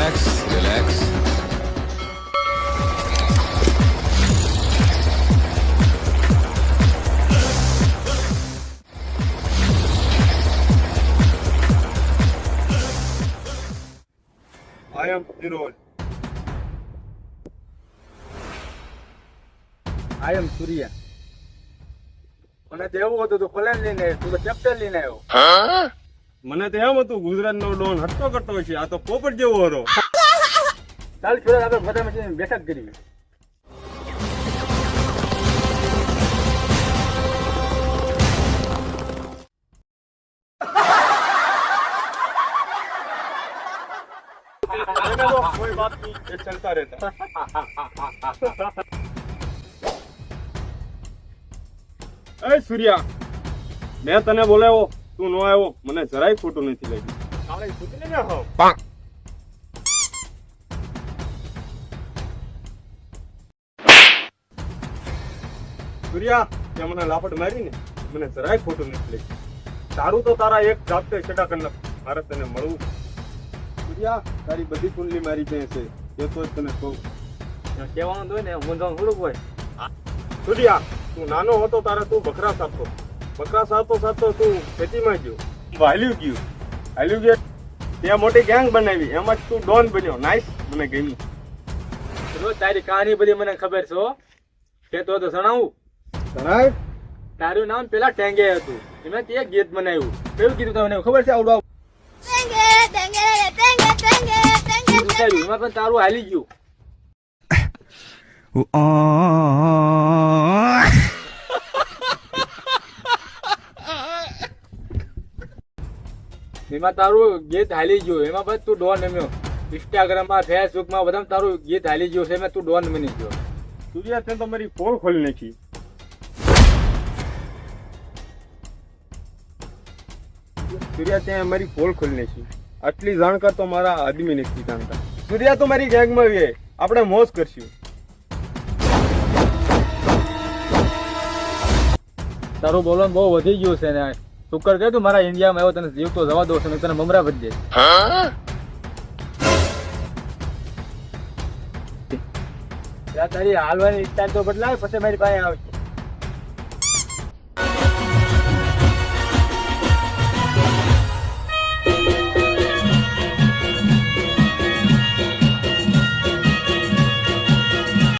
Relax relax. I am Vinod. I am Surya. મને તો એવું હતું તું પ્લેન લઈને આવ્યો, તું તો કેપ્ટન લઈને આવ્યો. મને તો એમ હતું ગુજરાતનો ડોન હટતો કરતો છે, આ તો પોપટ જેવો હતો. ચાલ સુરત આપણે બધા મળીને બેઠક કરી. मैंने तो कोई बात नहीं, ये चलता रहता. એ સૂર્યા, મેં તને બોલાવ્યો, તું ન આવ્યો, મને જરાય ખોટું નથી લાગ્યું. તારે સુધરી ન હો. સૂર્યા, તે મને લાપટ મારી ને, મને જરાય ખોટું નથી લાગ્યું. તારું તો તારા એક જાતે છેડા કરી નાખ, મારે તને મળવું. સૂર્યા, તારી બધી કુંડલી મારી પાસે છે, એ તો જ તને કહું. કહેવાનું તો હોય ને મૂંઝવણ થોડુંક હોય. સૂર્યા, તું નાનો હતો તારે તું બકરા સારતો, બકરા સારતો સારતો તું ખેતીમાં ગયો, હાલ્યું ગયું, ત્યાં મોટી ગેંગ બનાવી, એમાં જ તું ડોન બન્યો. નાઈસ, મને ગમી. રોજ તારી કહાની બધી મને ખબર છે હો. કહેતો તો જણાવું. જણાય. તારું નામ પેલા ટેંગે હતું, એમાં તે એક ગીત બનાવ્યું. કેવું કીધું તમને ખબર છે? આવડું ઉતાર્યું, એમાં પણ તારું હાલી ગયું. એમાં તારું ગીત હાલી ગયું, એમાં પછી તું ડોન રમ્યો. ઇન્સ્ટાગ્રામમાં ફેસબુકમાં બધા તારું ગીત હાલી ગયું છે, એમાં તું ડોન બની ગયો. સૂર્યા, તે તો મારી પોલ ખોલી નાખી. સૂર્યા, ત્યાં મારી પોલ ખોલી નાખી. આટલી જાણકાર તો મારા આદમી નથી જાણતા. સૂર્યા, તો મારી ગેંગમાં આવીએ, આપણે મોજ કરશું. તારું બોલવાનું બહુ વધી ગયું છે ને. શુકર કહે તું મારા ઇન્ડિયામાં આવ્યો, તને જીવતો જવા દો છું, તને મમરા બધી દે. તારી હાલવાની ઈચ્છા તો બદલાય, પછી મારી પાસે આવશે.